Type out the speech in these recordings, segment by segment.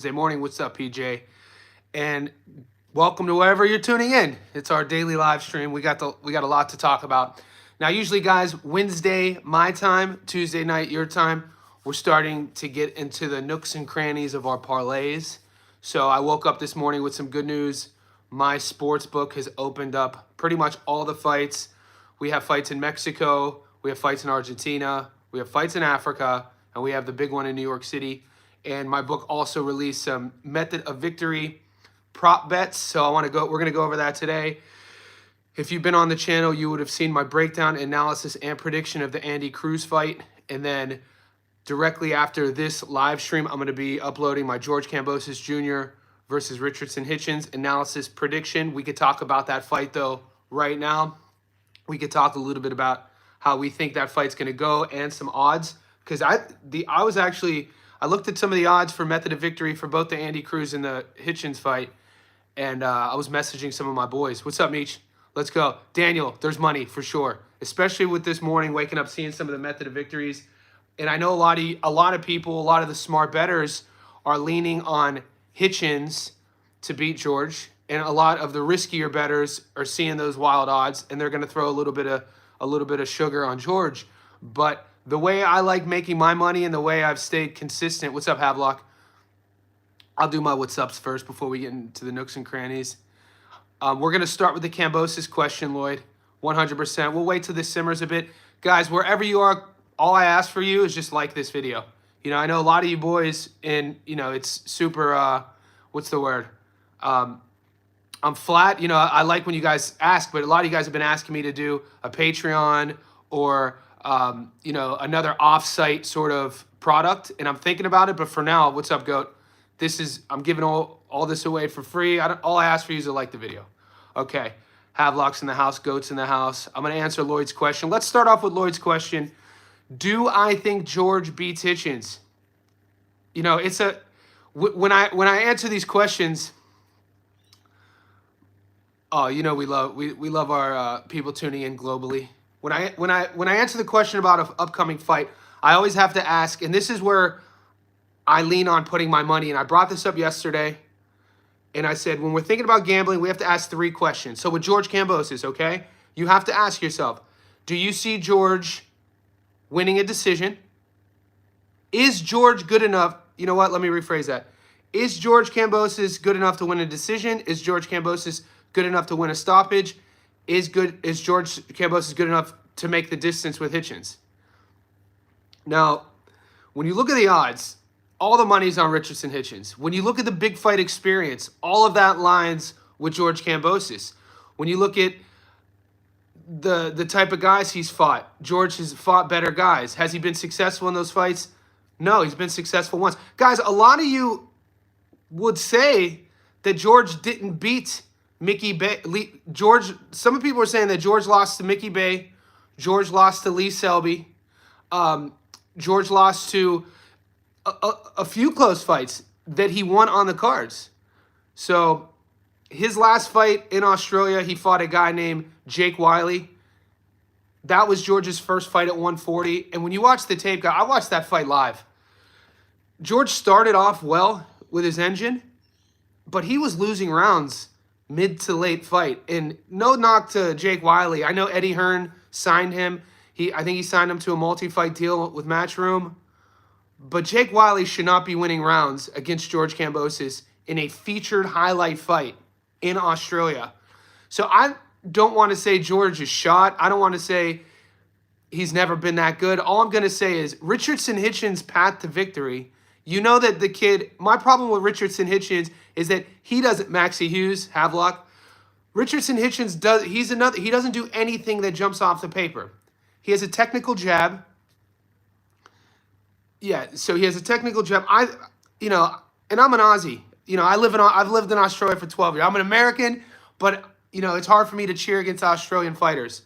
Wednesday morning. What's up, PJ? And welcome to wherever you're tuning in. It's our daily live stream. We got a lot to talk about. Now, usually, guys, Wednesday my time, Tuesday night your time, we're starting to get into the nooks and crannies of our parlays. So I woke up this morning with some good news. My sports book has opened up pretty much all the fights. We have fights in Mexico, we have fights in Argentina, we have fights in Africa, and we have the big one in New York City. And my book also released some method of victory prop bets. So we're gonna go over that today. If you've been on the channel, you would have seen my breakdown, analysis, and prediction of the Andy Cruz fight. And then directly after this live stream, I'm gonna be uploading my George Kambosos Jr. versus Richardson Hitchins analysis prediction. We could talk about that fight though right now. We could talk a little bit about how we think that fight's gonna go and some odds. Because I looked at some of the odds for method of victory for both the Andy Cruz and the Hitchens fight, and I was messaging some of my boys. What's up, Meech? Let's go. Daniel, there's money for sure, especially with this morning, waking up, seeing some of the method of victories. And I know a lot of people, a lot of the smart bettors are leaning on Hitchens to beat George, and a lot of the riskier bettors are seeing those wild odds, and they're going to throw a little bit of sugar on George. But the way I like making my money and the way I've stayed consistent. What's up, Havelock? I'll do my what's ups first before we get into the nooks and crannies. We're going to start with the Kambosos question, Lloyd. 100%. We'll wait till this simmers a bit. Guys, wherever you are, all I ask for you is just like this video. You know, I know a lot of you boys, and, you know, it's super, what's the word? I'm flat. You know, I like when you guys ask, but a lot of you guys have been asking me to do a Patreon or you know, another off-site sort of product, and I'm thinking about it. But for now, what's up, Goat? I'm giving all this away for free. All I ask for you is to like the video. Okay, Havelock's in the house, Goat's in the house. I'm gonna answer Lloyd's question. Let's start off with Lloyd's question. Do I think George beats Hitchens? You know, when I answer these questions. Oh, you know, we love our people tuning in globally. When I answer the question about an upcoming fight, I always have to ask, and this is where I lean on putting my money. And I brought this up yesterday, and I said, when we're thinking about gambling, we have to ask 3 questions. So with George Kambosos, okay, you have to ask yourself, do you see George winning a decision? Is George good enough? You know what? Let me rephrase that. Is George Kambosos good enough to win a decision? Is George Kambosos good enough to win a stoppage? Is George Kambosos good enough to make the distance with Hitchens? Now, when you look at the odds, all the money's on Richardson Hitchens. When you look at the big fight experience, all of that lines with George Kambosos. When you look at the type of guys he's fought, George has fought better guys. Has he been successful in those fights? No, he's been successful once. Guys, a lot of you would say that George didn't beat Mickey Bay. Some people are saying that George lost to Mickey Bay. George lost to Lee Selby. George lost to a few close fights that he won on the cards. So his last fight in Australia, he fought a guy named Jake Wiley. That was George's first fight at 140. And when you watch the tape, I watched that fight live. George started off well with his engine, but he was losing rounds mid to late fight. And no knock to Jake Wiley. I know Eddie Hearn signed him. I think he signed him to a multi-fight deal with Matchroom. But Jake Wiley should not be winning rounds against George Kambosos in a featured highlight fight in Australia. So I don't want to say George is shot. I don't want to say he's never been that good. All I'm going to say is Richardson Hitchins' path to victory. You know that the kid, my problem with Richardson Hitchins is that he doesn't, Maxie Hughes, Havelock. Richardson Hitchins he doesn't do anything that jumps off the paper. He has a technical jab. Yeah, so he has a technical jab. And I'm an Aussie. You know, I've lived in Australia for 12 years. I'm an American, but you know, it's hard for me to cheer against Australian fighters.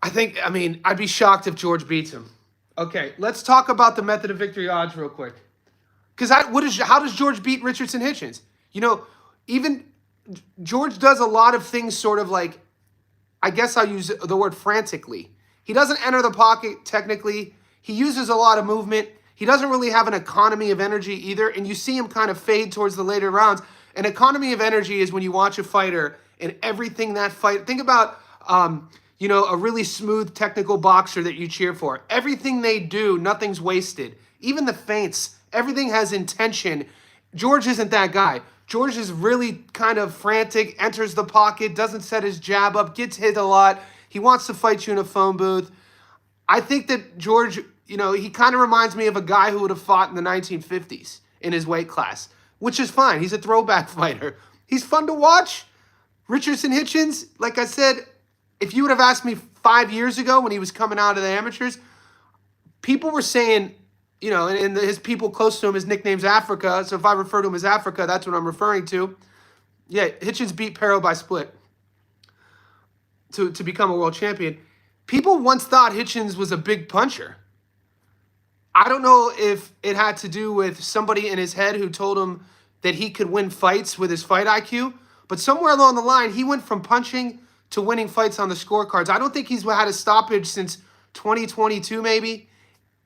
I'd be shocked if George beats him. Okay, let's talk about the method of victory odds real quick. Because how does George beat Richardson Hitchens? You know, even George does a lot of things sort of like, I guess I'll use the word frantically. He doesn't enter the pocket technically. He uses a lot of movement. He doesn't really have an economy of energy either, and you see him kind of fade towards the later rounds. An economy of energy is when you watch a fighter and everything that fight. Think about, a really smooth technical boxer that you cheer for. Everything they do, nothing's wasted. Even the feints, everything has intention. George isn't that guy. George is really kind of frantic, enters the pocket, doesn't set his jab up, gets hit a lot. He wants to fight you in a phone booth. I think that George, he kind of reminds me of a guy who would have fought in the 1950s in his weight class, which is fine. He's a throwback fighter. He's fun to watch. Richardson Hitchins, like I said, if you would have asked me 5 years ago when he was coming out of the amateurs, people were saying, and his people close to him, his nickname's Africa. So if I refer to him as Africa, that's what I'm referring to. Yeah, Hitchens beat Pero by split to become a world champion. People once thought Hitchens was a big puncher. I don't know if it had to do with somebody in his head who told him that he could win fights with his fight IQ, but somewhere along the line, he went from punching to winning fights on the scorecards. I don't think he's had a stoppage since 2022 maybe,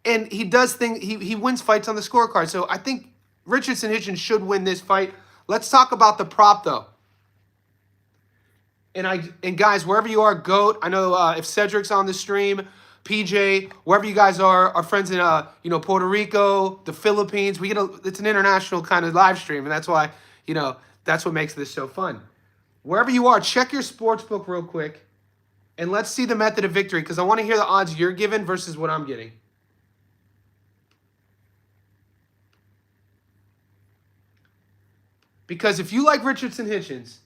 and he does he wins fights on the scorecard. So I think Richardson Hitchins should win this fight. Let's talk about the prop though. And guys, wherever you are, GOAT. I know if Cedric's on the stream, PJ, wherever you guys are, our friends in Puerto Rico, the Philippines. It's an international kind of live stream, and that's why that's what makes this so fun. Wherever you are, check your sports book real quick, and let's see the method of victory because I want to hear the odds you're given versus what I'm getting. Because if you like Richardson Hitchins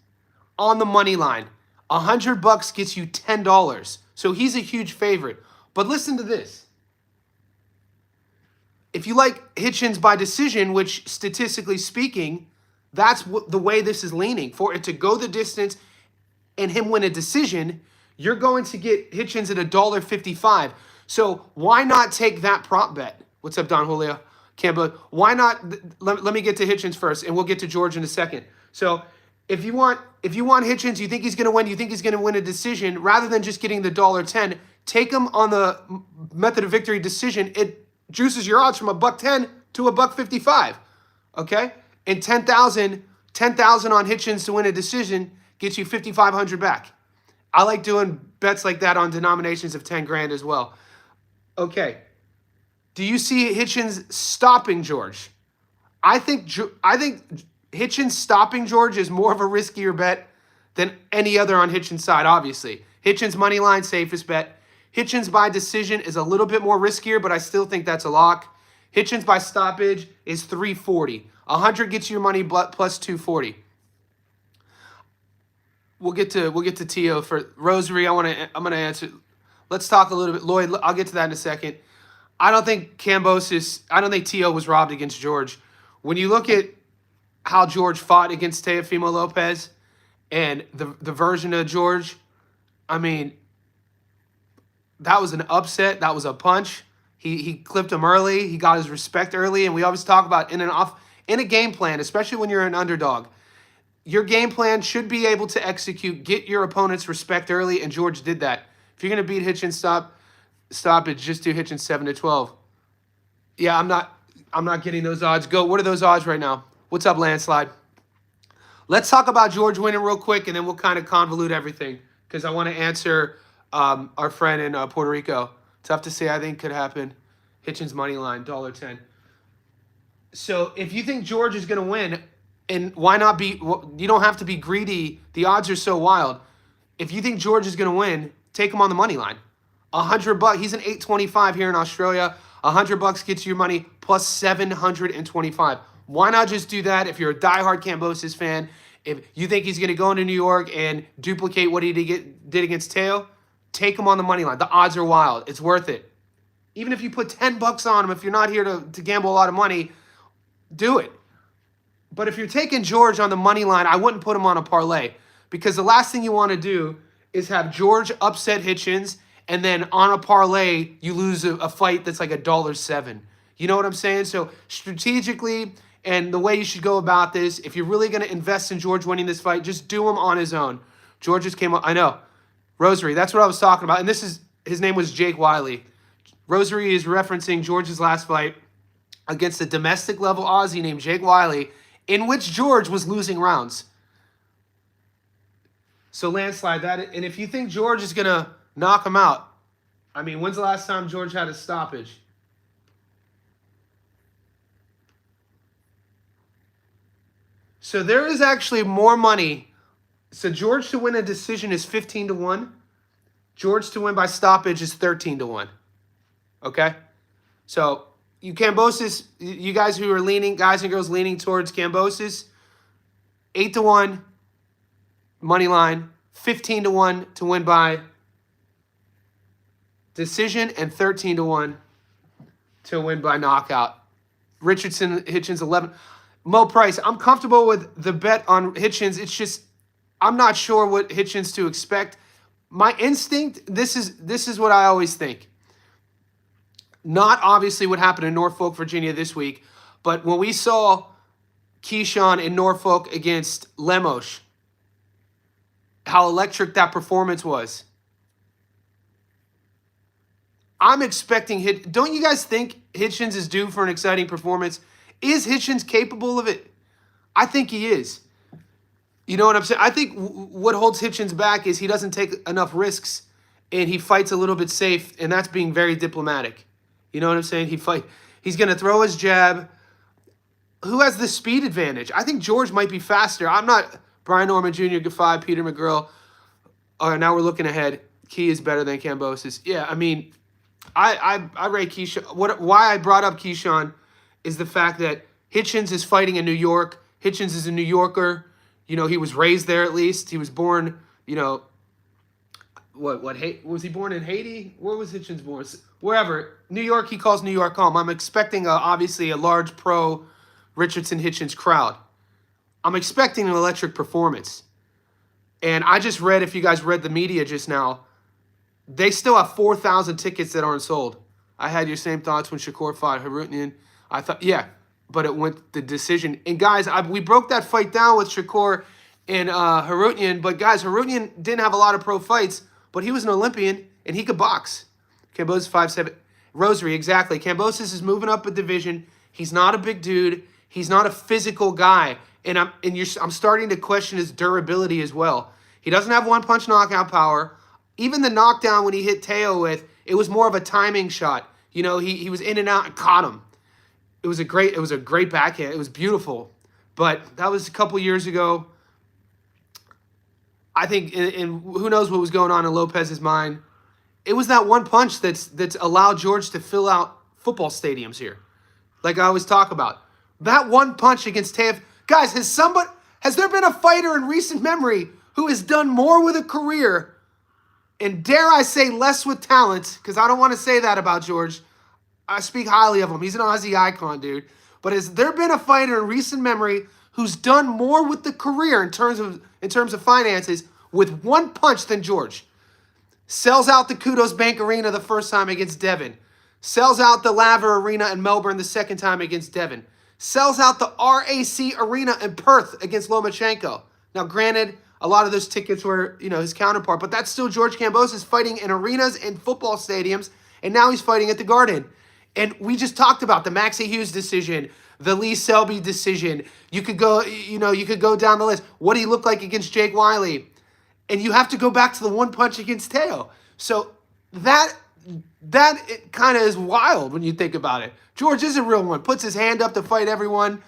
on the money line, $100 gets you $10. So he's a huge favorite. But listen to this. If you like Hitchens by decision, which statistically speaking, that's the way this is leaning. For it to go the distance and him win a decision, you're going to get Hitchens at $1.55. So why not take that prop bet? What's up, Don Julio? Cambo, why not? Let me get to Hitchens first, and we'll get to George in a second. So if you want Hitchens, you think he's going to win, you think he's going to win a decision, rather than just getting the $1.10, take him on the method of victory decision. It juices your odds from $1.10 to $1.55. Okay, and 10,000 on Hitchens to win a decision gets you 5,500 back. I like doing bets like that on denominations of 10 grand as well. Okay. Do you see Hitchens stopping George? I think Hitchens stopping George is more of a riskier bet than any other on Hitchens' side, obviously. Hitchens money line, safest bet. Hitchens by decision is a little bit more riskier, but I still think that's a lock. Hitchens by stoppage is 340. 100 gets you your money plus 240. We'll get to Tio for Rosary. I'm gonna answer. Let's talk a little bit. Lloyd, I'll get to that in a second. I don't think Tio was robbed against George. When you look at how George fought against Teofimo Lopez and the version of George, I mean, that was an upset. That was a punch. He clipped him early. He got his respect early. And we always talk about in a game plan, especially when you're an underdog, your game plan should be able to execute, get your opponent's respect early, and George did that. If you're going to beat Hitchens stoppage, just do Hitchens 7-12. Yeah, I'm not getting those odds. Go. What are those odds right now? What's up, Landslide? Let's talk about George winning real quick, and then we'll kind of convolute everything because I want to answer our friend in Puerto Rico. Tough to say. I think could happen. Hitchens money line, $1.10. So if you think George is going to win, and why not be? You don't have to be greedy. The odds are so wild. If you think George is going to win, take him on the money line. $100. He's an 825 here in Australia. $100 gets you your money plus 725. Why not just do that? If you're a diehard Cambosus fan, if you think he's going to go into New York and duplicate what he did against Teo, take him on the money line. The odds are wild. It's worth it. Even if you put $10 on him, if you're not here to gamble a lot of money, do it. But if you're taking George on the money line, I wouldn't put him on a parlay because the last thing you want to do is have George upset Hitchens and then on a parlay, you lose a fight that's like $1.07. You know what I'm saying? So strategically, and the way you should go about this, if you're really going to invest in George winning this fight, just do him on his own. George just came up. I know. Rosary, that's what I was talking about. And his name was Jake Wiley. Rosary is referencing George's last fight. against a domestic level Aussie named Jake Wiley, in which George was losing rounds. So landslide that. And if you think George is going to knock him out, I mean, when's the last time George had a stoppage? So there is actually more money. So George to win a decision is 15-1. George to win by stoppage is 13-1. Okay? So you Cambosus, you guys who are leaning, guys and girls leaning towards Cambosus, 8-1 money line, 15-1 to win by decision, and 13-1 to win by knockout. Richardson Hitchins 11. Mo Price, I'm comfortable with the bet on Hitchens. It's just I'm not sure what Hitchens to expect. My instinct, this is what I always think. Not obviously what happened in Norfolk, Virginia this week, but when we saw Keyshawn in Norfolk against Lemos, how electric that performance was. I'm expecting don't you guys think Hitchens is due for an exciting performance? Is Hitchens capable of it? I think he is. You know what I'm saying? I think what holds Hitchens back is he doesn't take enough risks and he fights a little bit safe, and that's being very diplomatic. You know what I'm saying? He's going to throw his jab. Who has the speed advantage? I think George might be faster. I'm not Brian Norman Jr., Gaffey, Peter McGrill. All right, now we're looking ahead. Key is better than Kambosos. Yeah, I mean, I rate Keyshawn. Why I brought up Keyshawn is the fact that Hitchens is fighting in New York. Hitchens is a New Yorker. You know, he was raised there at least. He was born, you know, what was he born in Haiti? Where was Hitchens born? Wherever. New York, he calls New York home. I'm expecting, obviously, a large pro Richardson Hitchens crowd. I'm expecting an electric performance. And I just read, if you guys read the media just now, they still have 4,000 tickets that aren't sold. I had your same thoughts when Shakur fought Harutnian. I thought, yeah, but it went the decision. And guys, we broke that fight down with Shakur and Harutnian. But guys, Harutnian didn't have a lot of pro fights, but he was an Olympian and he could box. Kambosos 5'7". Rosary, exactly. Kambosos is moving up a division. He's not a big dude. He's not a physical guy. And I'm starting to question his durability as well. He doesn't have one-punch knockout power. Even the knockdown when he hit Teo with, it was more of a timing shot. You know, he was in and out and caught him. It was a great backhand. It was beautiful. But that was a couple years ago. I think, and who knows what was going on in Lopez's mind. It was that one punch that's allowed George to fill out football stadiums here. Like I always talk about. That one punch against Teo. Guys, has there been a fighter in recent memory who has done more with a career, and dare I say less with talent, because I don't want to say that about George. I speak highly of him. He's an Aussie icon, dude. But has there been a fighter in recent memory who's done more with the career in terms of finances with one punch than George? Sells out the Kudos Bank Arena the first time against Devin. Sells out the Laver Arena in Melbourne the second time against Devin. Sells out the RAC Arena in Perth against Lomachenko. Now, granted, a lot of those tickets were, you know, his counterpart, but that's still George Kambosos fighting in arenas and football stadiums, and now he's fighting at the Garden. And we just talked about the Maxie Hughes decision, the Lee Selby decision. You could go down the list. What he looked like against Jake Wiley. And you have to go back to the one punch against Teo. So that kind of is wild when you think about it. George is a real one. Puts his hand up to fight everyone.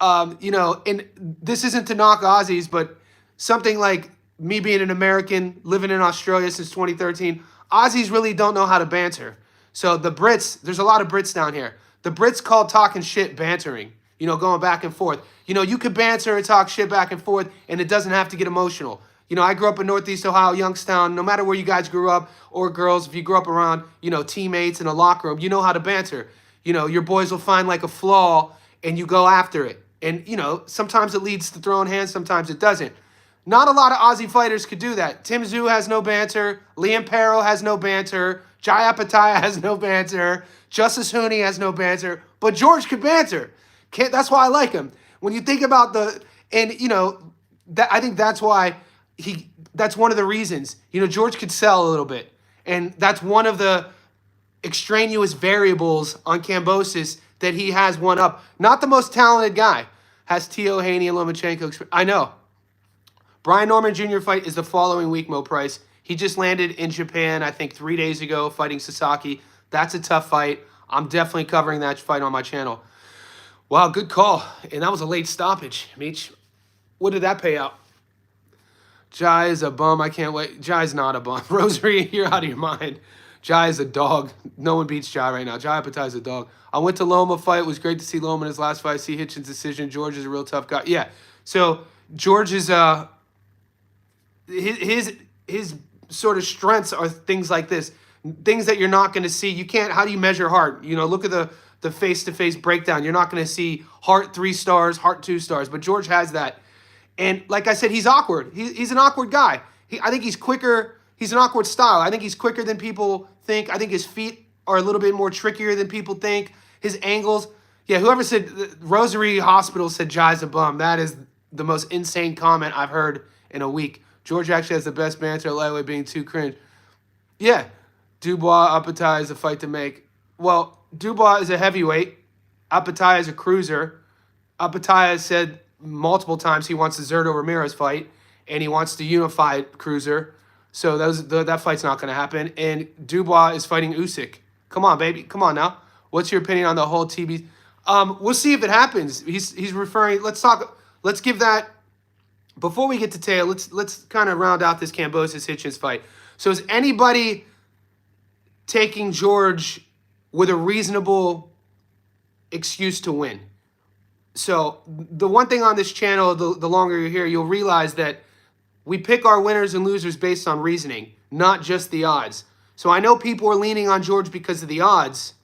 You know, and this isn't to knock Aussies, but something like me being an American, living in Australia since 2013, Aussies really don't know how to banter. So the Brits, there's a lot of Brits down here. The Brits call talking shit bantering, you know, going back and forth. You know, you could banter and talk shit back and forth, and it doesn't have to get emotional. You know, I grew up in Northeast Ohio, Youngstown. No matter where you guys grew up, or girls, if you grew up around, you know, teammates in a locker room, you know how to banter. You know, your boys will find like a flaw, and you go after it. And, you know, sometimes it leads to throwing hands, sometimes it doesn't. Not a lot of Aussie fighters could do that. Tim Tszyu has no banter. Liam Perro has no banter. Jai Apataya has no banter. Justice Hooney has no banter. But George could banter. That's why I like him. When you think about you know, I think that's why that's one of the reasons. You know, George could sell a little bit. And that's one of the extraneous variables on Kambosos that he has one up. Not the most talented guy. Has Teo, Haney, and Lomachenko. I know. Brian Norman Jr. fight is the following week, Mo Price. He just landed in Japan, I think, 3 days ago, fighting Sasaki. That's a tough fight. I'm definitely covering that fight on my channel. Wow, good call. And that was a late stoppage, Meech. What did that pay out? Jai is a bum. I can't wait. Jai's not a bum. Rosary, you're out of your mind. Jai is a dog. No one beats Jai right now. Jai Apatai is a dog. I went to Loma fight. It was great to see Loma in his last fight. See Hitchens' decision. George is a real tough guy. Yeah. So George is his sort of strengths are things like this. Things that you're not going to see. You can't. How do you measure heart? You know, look at the face-to-face breakdown. You're not going to see heart 3 stars, heart 2 stars. But George has that. And like I said, he's awkward. He's an awkward guy. I think he's quicker. He's an awkward style. I think he's quicker than people think. I think his feet are a little bit more trickier than people think. His angles. Yeah, whoever said, Rosary Hospital said Jai's a bum. That is the most insane comment I've heard in a week. George actually has the best banter, lightweight being too cringe. Yeah, Dubois, Apatai is a fight to make. Well, Dubois is a heavyweight. Apatai is a cruiser. Apatai has said multiple times he wants the Zerto Ramirez fight, and he wants the unified cruiser. So that fight's not going to happen. And Dubois is fighting Usyk. Come on, baby. Come on now. What's your opinion on the whole TB? We'll see if it happens. He's referring. Let's talk. Let's give that. Before we get to Teo, let's kind of round out this Kambosos Hitchens fight. So is anybody taking George with a reasonable excuse to win? So the one thing on this channel, the longer you're here, you'll realize that we pick our winners and losers based on reasoning, not just the odds. So I know people are leaning on George because of the odds.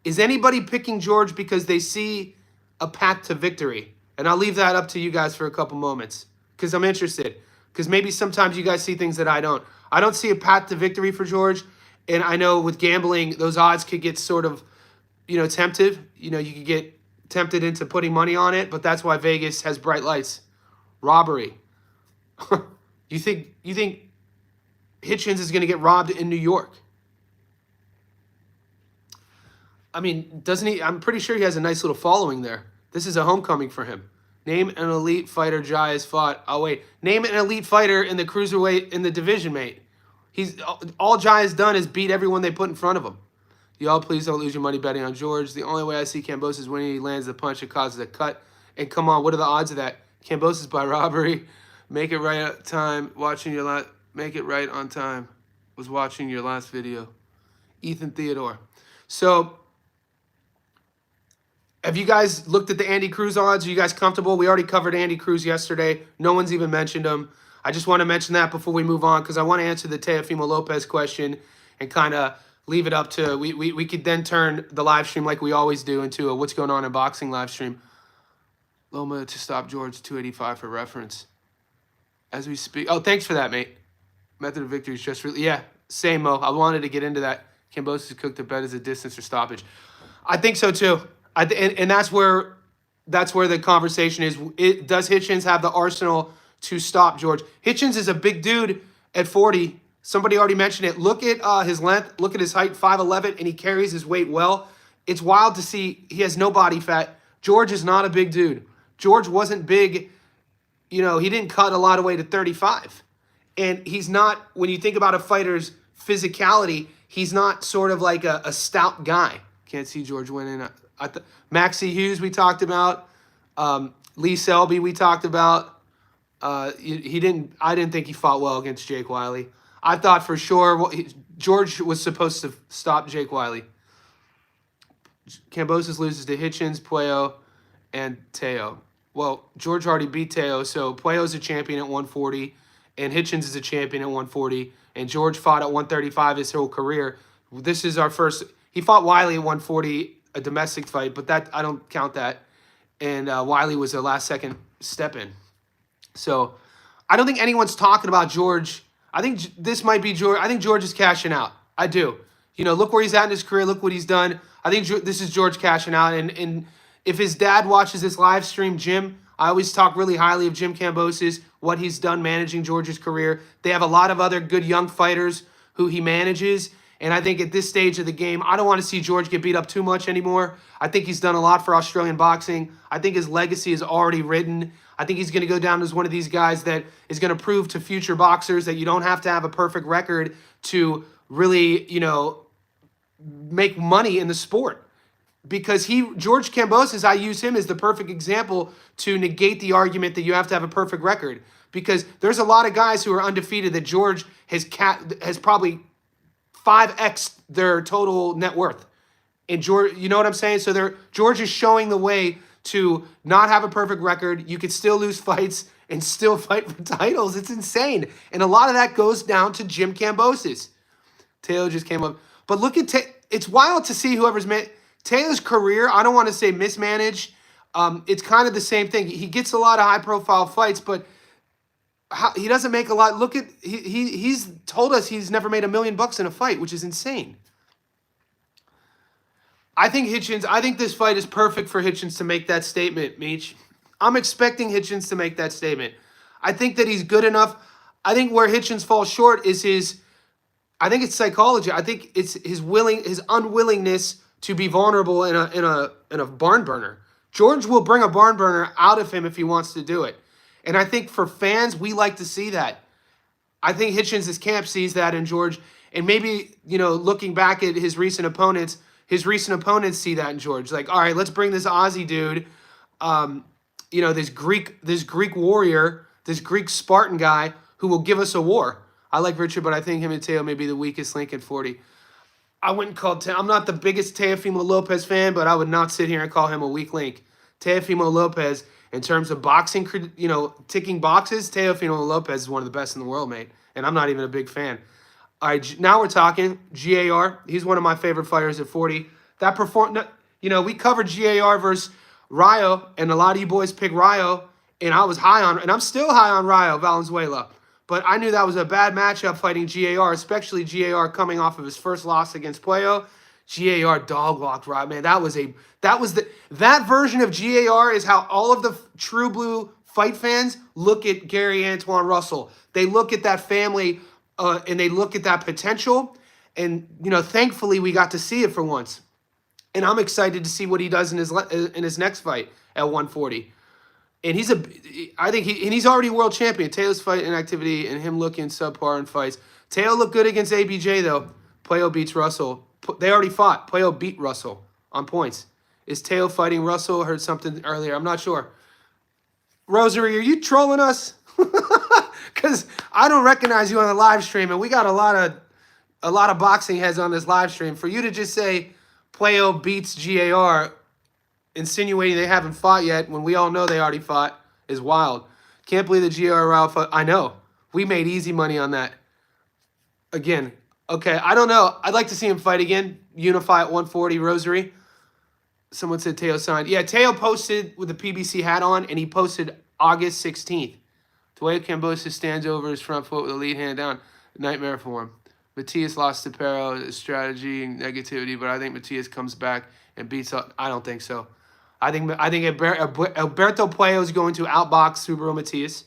Is anybody picking George because they see a path to victory? And I'll leave that up to you guys for a couple moments because I'm interested. Because maybe sometimes you guys see things that I don't. I don't see a path to victory for George. And I know with gambling, those odds could get sort of, tempted. You could get tempted into putting money on it, but that's why Vegas has bright lights. Robbery. You think Hitchens is going to get robbed in New York? I mean, doesn't he? I'm pretty sure he has a nice little following there. This is a homecoming for him. Name an elite fighter Jai has fought. Oh, wait. Name an elite fighter in the cruiserweight in the division, mate. All Jai has done is beat everyone they put in front of him. Y'all, please don't lose your money betting on George. The only way I see Kambosos is when he lands the punch that causes a cut. And come on, what are the odds of that? Kambosos by robbery. Make it right on time. Make it right on time. Was watching your last video. Ethan Theodore. So, have you guys looked at the Andy Cruz odds? Are you guys comfortable? We already covered Andy Cruz yesterday. No one's even mentioned him. I just want to mention that before we move on because I want to answer the Teofimo Lopez question and kind of leave it up to, we could then turn the live stream like we always do into a what's going on in boxing live stream. Loma to stop George, 285 for reference. As we speak. Oh, thanks for that, mate. Method of victory is just really, yeah, same, Mo. I wanted to get into that. Kambosos cooked the bet as a distance or stoppage. I think so, too. And that's where the conversation is. Does Hitchens have the arsenal to stop George? Hitchens is a big dude at 40. Somebody already mentioned it. Look at his length. Look at his height, 5'11", and he carries his weight well. It's wild to see. He has no body fat. George is not a big dude. George wasn't big. He didn't cut a lot of weight at 35. And he's not, when you think about a fighter's physicality, he's not sort of like a stout guy. Can't see George winning. Maxie Hughes we talked about. Lee Selby we talked about. I didn't think he fought well against Jake Wiley. I thought for sure George was supposed to stop Jake Wiley. Kambosos loses to Hitchens, Puello, and Teo. Well, George already beat Teo, so Puello's a champion at 140, and Hitchens is a champion at 140, and George fought at 135 his whole career. This is our first. He fought Wiley at 140. A domestic fight, but that I don't count that. And Wiley was a last-second step-in. So I don't think anyone's talking about George. I think this might be George. I think George is cashing out. I do. Look where he's at in his career. Look what he's done. I think this is George cashing out. And if his dad watches this live stream, Jim, I always talk really highly of Jim Kambosos, what he's done managing George's career. They have a lot of other good young fighters who he manages. And I think at this stage of the game, I don't want to see George get beat up too much anymore. I think he's done a lot for Australian boxing. I think his legacy is already written. I think he's going to go down as one of these guys that is going to prove to future boxers that you don't have to have a perfect record to really, make money in the sport. Because George Kambosos, I use him as the perfect example to negate the argument that you have to have a perfect record. Because there's a lot of guys who are undefeated that George has probably 5x their total net worth. And George, you know what I'm saying? So George is showing the way to not have a perfect record. You could still lose fights and still fight for titles. It's insane. And a lot of that goes down to Jim Kambosos. Taylor just came up. But look at it's wild to see whoever's made Taylor's career. I don't want to say mismanaged. It's kind of the same thing. He gets a lot of high-profile fights, but he doesn't make a lot. Look at he's told us he's never made $1 million in a fight, which is insane. I think this fight is perfect for Hitchens to make that statement, Meech. I'm expecting Hitchens to make that statement. I think that he's good enough. I think where Hitchens falls short is I think it's psychology. I think it's his unwillingness to be vulnerable in a barn burner. George will bring a barn burner out of him if he wants to do it. And I think for fans, we like to see that. I think Hitchens' camp sees that in George. And maybe, looking back at his recent opponents see that in George. Like, all right, let's bring this Aussie dude, this Greek warrior, this Greek Spartan guy who will give us a war. I like Richard, but I think him and Teo may be the weakest link in 40. I wouldn't call I'm not the biggest Teofimo Lopez fan, but I would not sit here and call him a weak link. Teofimo Lopez, in terms of boxing, ticking boxes, Teofimo Lopez is one of the best in the world, mate. And I'm not even a big fan. All right, now we're talking GAR. He's one of my favorite fighters at 40. We covered GAR versus Rayo, and a lot of you boys picked Rayo, and I'm still high on Rayo Valenzuela. But I knew that was a bad matchup fighting GAR, especially GAR coming off of his first loss against Puello. GAR dog walked Rayo. Man, that version of GAR is how all of the true blue fight fans look at Gary Antoine Russell. They look at that family and they look at that potential. And, thankfully we got to see it for once. And I'm excited to see what he does in his next fight at 140. And he's already world champion. Teo's fight inactivity and him looking subpar in fights. Teo looked good against ABJ though. Puello beats Russell. They already fought. Puello beat Russell on points. Is Teo fighting Russell? I heard something earlier. I'm not sure. Rosary, are you trolling us? Because I don't recognize you on the live stream, and we got a lot of boxing heads on this live stream. For you to just say Puello beats GAR, insinuating they haven't fought yet when we all know they already fought, is wild. Can't believe the GAR Rao fought. I know. We made easy money on that. Again, okay, I don't know. I'd like to see him fight again. Unify at 140, Rosary. Someone said Teo signed. Yeah, Teo posted with the PBC hat on, and he posted August 16th. The way Cambosus stands over his front foot with a lead hand down, nightmare for him. Matias lost to Pero, strategy and negativity, but I think Matias comes back and beats up. I don't think so. I think Alberto Puello is going to outbox Subaru Matias.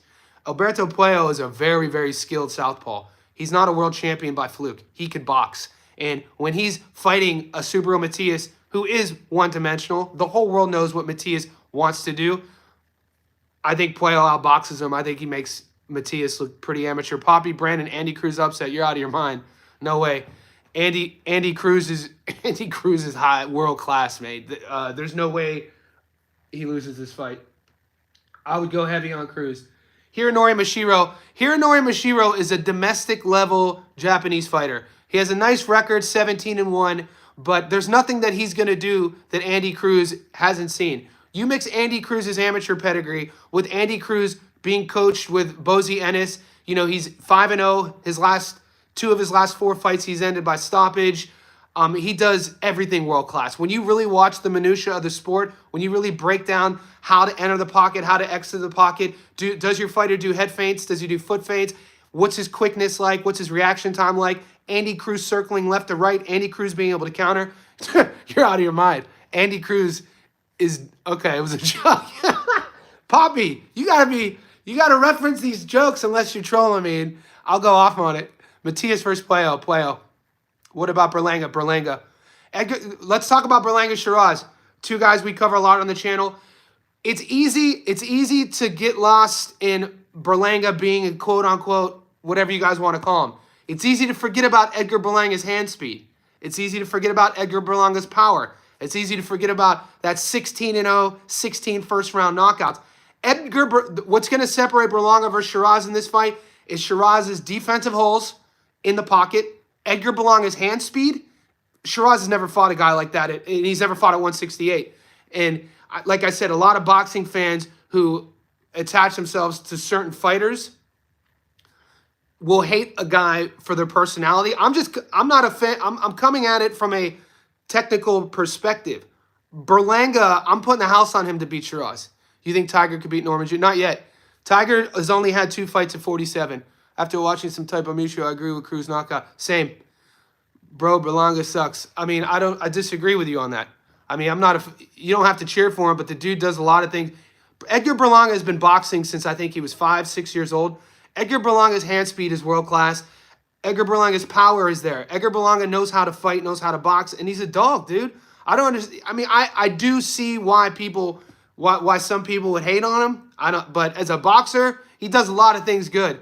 Alberto Puello is a very, very skilled southpaw. He's not a world champion by fluke. He could box. And when he's fighting a Subaru Matias who is one-dimensional, the whole world knows what Matias wants to do. I think Puello outboxes him. I think he makes Matias look pretty amateur. Poppy, Brandon, Andy Cruz upset. You're out of your mind. No way. Andy Cruz is high, world class, mate. There's no way he loses this fight. I would go heavy on Cruz. Hironori Mashiro is a domestic level Japanese fighter. He has a nice record, 17-1, but there's nothing that he's going to do that Andy Cruz hasn't seen. You mix Andy Cruz's amateur pedigree with Andy Cruz being coached with Bozy Ennis. He's 5-0. Two of his last 4 fights he's ended by stoppage. He does everything world class. When you really watch the minutia of the sport, when you really break down how to enter the pocket, how to exit the pocket, does your fighter do head feints? Does he do foot feints? What's his quickness like? What's his reaction time like? Andy Cruz circling left to right. Andy Cruz being able to counter. You're out of your mind. Andy Cruz is okay. It was a joke. Poppy, you gotta reference these jokes unless you're trolling me, and I'll go off on it. Matias versus Puello. What about Berlanga? Berlanga. Edgar, let's talk about Berlanga Shiraz. Two guys we cover a lot on the channel. It's easy to get lost in Berlanga being a quote unquote, whatever you guys want to call him. It's easy to forget about Edgar Berlanga's hand speed. It's easy to forget about Edgar Berlanga's power. It's easy to forget about that 16-0, 16 first-round knockouts. What's going to separate Berlanga versus Shiraz in this fight is Shiraz's defensive holes in the pocket, Edgar Berlanga's hand speed. Shiraz has never fought a guy like that, and he's never fought at 168. And like I said, a lot of boxing fans who attach themselves to certain fighters will hate a guy for their personality. I'm not a fan. I'm coming at it from a technical perspective. Berlanga, I'm putting the house on him to beat Shiraz. You think Tiger could beat Norman Jr.? Not yet. Tiger has only had 2 fights at 47. After watching some type of Micho, I agree with Cruz knockout. Same. Bro, Berlanga sucks. I mean, I disagree with you on that. I mean, you don't have to cheer for him, but the dude does a lot of things. Edgar Berlanga has been boxing since I think he was 5, 6 years old. Edgar Berlanga's hand speed is world class. Edgar Berlanga's power is there. Edgar Berlanga knows how to fight, knows how to box, and he's a dog, dude. I don't understand. I mean, I do see why some people would hate on him. But as a boxer, he does a lot of things good.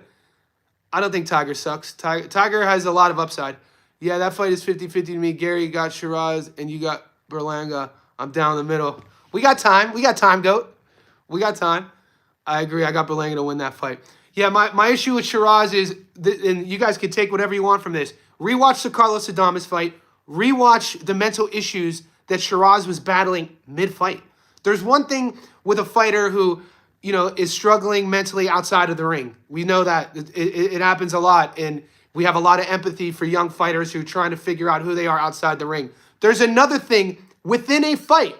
I don't think Tiger sucks. Tiger has a lot of upside. Yeah, that fight is 50-50 to me. Gary got Shiraz, and you got Berlanga. I'm down the middle. We got time. We got time, GOAT. We got time. I agree. I got Berlanga to win that fight. Yeah, my issue with Shiraz is, and you guys can take whatever you want from this, rewatch the Carlos Adames fight. Rewatch the mental issues that Shiraz was battling mid-fight. There's one thing with a fighter who, is struggling mentally outside of the ring. We know that. It happens a lot, and we have a lot of empathy for young fighters who are trying to figure out who they are outside the ring. There's another thing within a fight,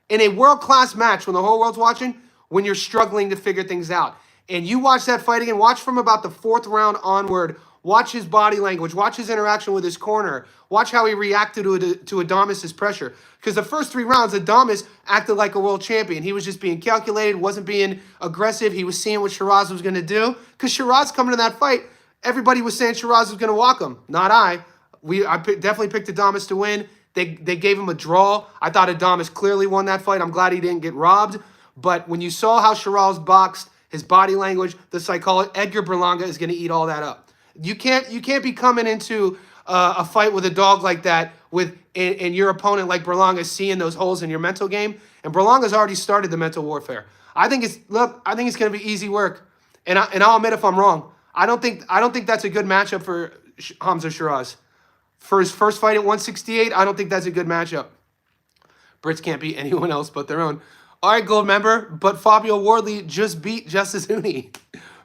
in a world-class match when the whole world's watching, when you're struggling to figure things out. And you watch that fight again, watch from about the 4th round onward, watch his body language, watch his interaction with his corner, watch how he reacted to Adames' pressure. Because the first 3 rounds, Adames acted like a world champion. He was just being calculated, wasn't being aggressive. He was seeing what Shiraz was going to do. Because Shiraz coming to that fight, everybody was saying Shiraz was going to walk him. Not I. Definitely picked Adames to win. They gave him a draw. I thought Adames clearly won that fight. I'm glad he didn't get robbed. But when you saw how Shiraz boxed, his body language, the psychology, Edgar Berlanga is going to eat all that up. You can't be coming into a fight with a dog like that and your opponent like Berlanga seeing those holes in your mental game. And Berlanga's already started the mental warfare. I think it's going to be easy work. And I'll admit if I'm wrong. I don't think that's a good matchup for Hamza Shiraz. For his first fight at 168, I don't think that's a good matchup. Brits can't beat anyone else but their own. All right, gold member, but Fabio Wardley just beat Justice Uni.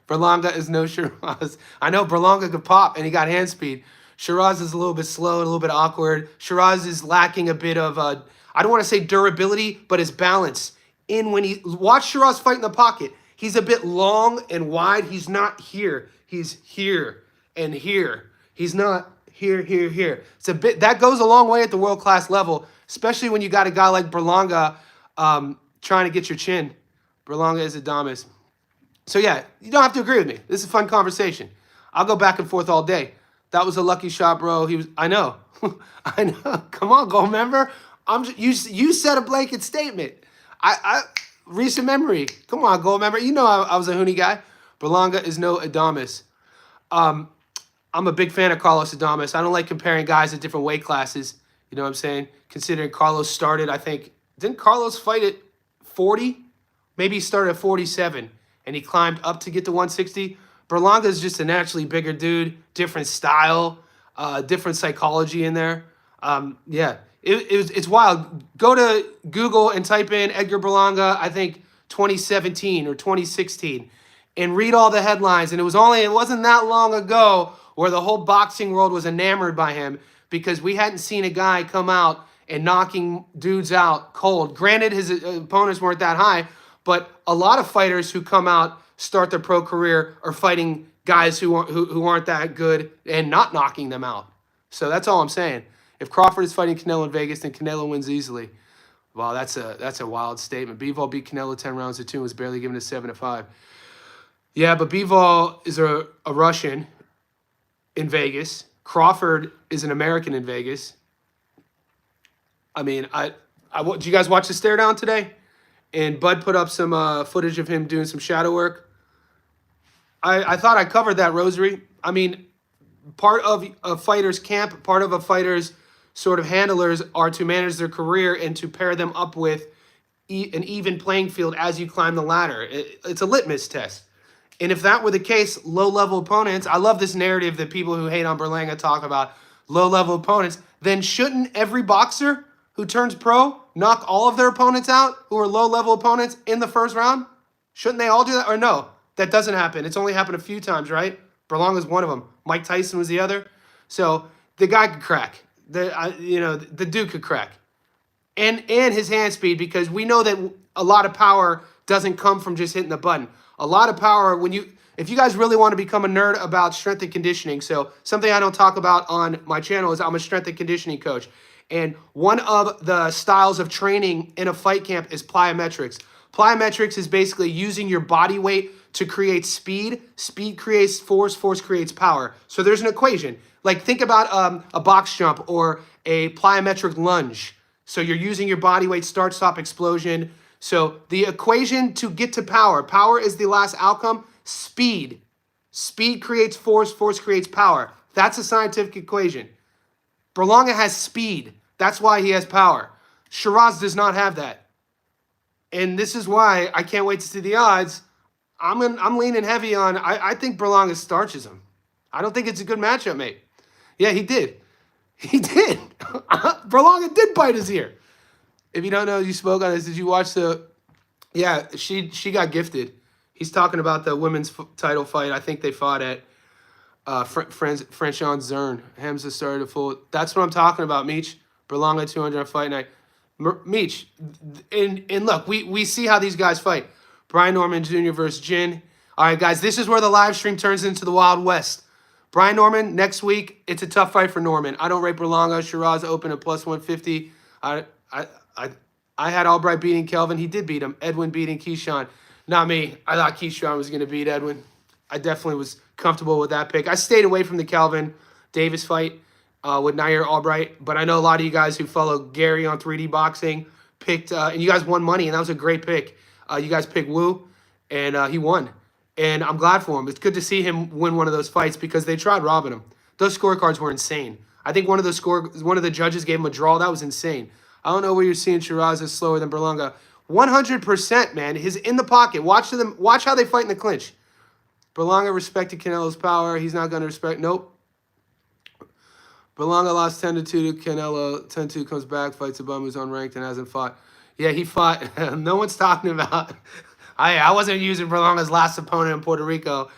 Berlanga is no Shiraz. I know Berlanga could pop, and he got hand speed. Shiraz is a little bit slow, a little bit awkward. Shiraz is lacking a bit of, I don't want to say durability, but his balance. Watch Shiraz fight in the pocket. He's a bit long and wide. He's not here. He's here and here. He's not here. It's a bit, that goes a long way at the world-class level, especially when you got a guy like Berlanga, trying to get your chin. Berlanga is Adames. So yeah, you don't have to agree with me. This is a fun conversation. I'll go back and forth all day. That was a lucky shot, bro. I know. I know. Come on, gold member. You said a blanket statement. Recent memory. Come on, gold member. You know I was a Huni guy. Berlanga is no Adames. I'm a big fan of Carlos Adames. I don't like comparing guys at different weight classes. You know what I'm saying? Considering Carlos started, I think, didn't Carlos fight at 40? Maybe he started at 47 and he climbed up to get to 160. Berlanga is just a naturally bigger dude, different style, different psychology in there. Yeah, it's wild. Go to Google and type in Edgar Berlanga, I think 2017 or 2016, and read all the headlines. And it wasn't that long ago where the whole boxing world was enamored by him because we hadn't seen a guy come out and knocking dudes out cold. Granted, his opponents weren't that high, but a lot of fighters who come out, start their pro career, are fighting guys who aren't that good and not knocking them out. So that's all I'm saying. If Crawford is fighting Canelo in Vegas, then Canelo wins easily. Wow, that's a wild statement. Bivol beat Canelo 10 rounds to 2 and was barely given a 7-5. Yeah, but Bivol is a Russian in Vegas. Crawford is an American in Vegas. I mean, did you guys watch the stare down today? And Bud put up some footage of him doing some shadow work. I thought I covered that, Rosary. I mean, part of a fighter's camp, part of a fighter's sort of handlers are to manage their career and to pair them up with an even playing field as you climb the ladder. It's a litmus test. And if that were the case, low-level opponents, I love this narrative that people who hate on Berlanga talk about low-level opponents, then shouldn't every boxer who turns pro knock all of their opponents out who are low-level opponents in the first round? Shouldn't they all do that? Or no, that doesn't happen. It's only happened a few times, right? Berlanga's one of them. Mike Tyson was the other. So the guy could crack. The dude could crack. And his hand speed, because we know that a lot of power doesn't come from just hitting the button. A lot of power, if you guys really want to become a nerd about strength and conditioning, so something I don't talk about on my channel is I'm a strength and conditioning coach. And one of the styles of training in a fight camp is plyometrics. Plyometrics is basically using your body weight to create speed. Speed creates force. Force creates power. So there's an equation. Like think about a box jump or a plyometric lunge. So you're using your body weight, start, stop, explosion. So the equation to get to power. Power is the last outcome. Speed. Speed creates force. Force creates power. That's a scientific equation. Berlanga has speed. That's why he has power. Shiraz does not have that. And this is why I can't wait to see the odds. I'm leaning heavy on, I think Berlanga starches him. I don't think it's a good matchup, mate. Yeah, he did. He did. Berlanga did bite his ear. If you don't know, you spoke on this. Did you watch yeah, she got gifted. He's talking about the women's title fight. I think they fought at Franchon Zern. Hamza started to full. That's what I'm talking about, Meech. Berlanga 200 on fight night. Meech, and look, we see how these guys fight. Brian Norman Jr. versus Jin. All right, guys, this is where the live stream turns into the Wild West. Brian Norman, next week, it's a tough fight for Norman. I don't rate Berlanga. Shiraz open at plus 150. I had Albright beating Kelvin. He did beat him. Edwin beating Keyshawn. Not me. I thought Keyshawn was going to beat Edwin. I definitely was comfortable with that pick. I stayed away from the Kelvin Davis fight with Nair Albright, but I know a lot of you guys who follow Gary on 3D Boxing picked, and you guys won money, and that was a great pick. You guys picked Wu, and he won. And I'm glad for him. It's good to see him win one of those fights because they tried robbing him. Those scorecards were insane. I think one of the judges gave him a draw. That was insane. I don't know where you're seeing Shiraz is slower than Berlanga. 100%, man. He's in the pocket. Watch how they fight in the clinch. Berlanga respected Canelo's power. He's not going to respect. Nope. Berlanga lost 10-2 to Canelo. 10-2 comes back, fights a bum who's unranked and hasn't fought. Yeah, he fought. No one's talking about. I wasn't using Berlanga's last opponent in Puerto Rico.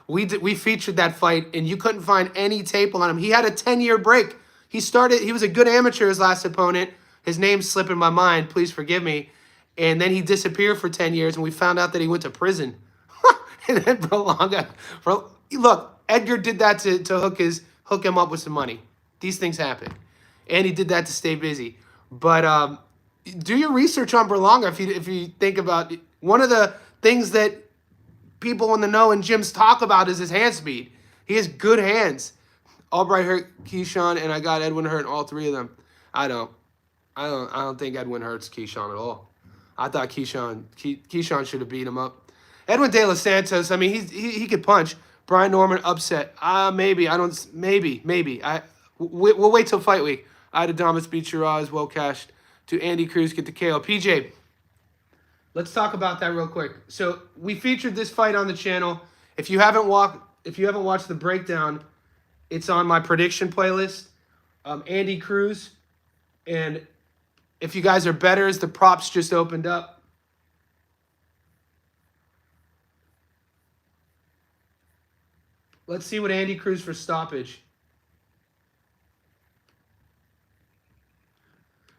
We featured that fight, and you couldn't find any tape on him. He had a 10-year break. He was a good amateur, his last opponent. His name's slipping my mind. Please forgive me. And then he disappeared for 10 years, and we found out that he went to prison. And then Berlanga. Look, Edgar did that to hook him up with some money. These things happen. And he did that to stay busy. But do your research on Berlanga if you think about it. One of the things that people in the know and gyms talk about is his hand speed. He has good hands. Albright hurt Keyshawn, and I got Edwin hurt in all three of them. I don't think Edwin hurts Keyshawn at all. I thought Keyshawn should have beat him up. Edwin De Los Santos, I mean, he could punch. Brian Norman upset. Maybe. We'll wait till fight week. Adamas beat Shiraz, well cashed. To Andy Cruz, get the KO. PJ, let's talk about that real quick. So we featured this fight on the channel. If you haven't watched the breakdown, it's on my prediction playlist. Andy Cruz, and if you guys are bettors, the props just opened up. Let's see what Andy Cruz for stoppage.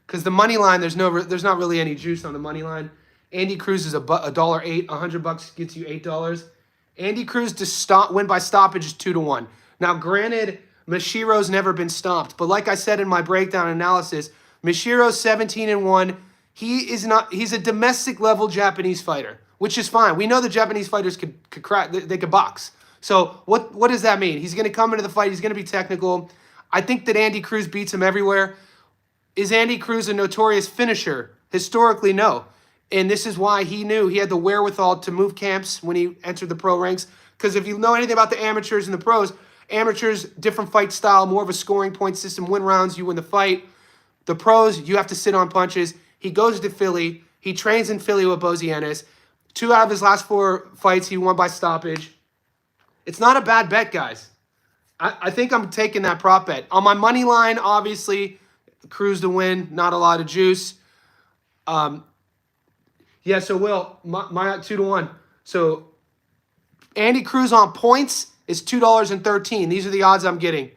Because the money line, there's not really any juice on the money line. Andy Cruz is $1.08. $100 gets you $8. Andy Cruz to win by stoppage is 2-1. Now, granted, Mishiro's never been stopped, but like I said in my breakdown analysis, Mishiro's 17-1. He's a domestic level Japanese fighter, which is fine. We know the Japanese fighters could crack. They could box. So what does that mean? He's going to come into the fight. He's going to be technical. I think that Andy Cruz beats him everywhere. Is Andy Cruz a notorious finisher? Historically, no. And this is why he knew he had the wherewithal to move camps when he entered the pro ranks. Because if you know anything about the amateurs and the pros, amateurs, different fight style, more of a scoring point system, win rounds, you win the fight. The pros, you have to sit on punches. He goes to Philly. He trains in Philly with Bozienes. 2 out of his last 4 fights, he won by stoppage. It's not a bad bet, guys. I think I'm taking that prop bet. On my money line, obviously, Cruz to win, not a lot of juice. Yeah, so Will, my 2-1. So Andy Cruz on points is $2.13. These are the odds I'm getting.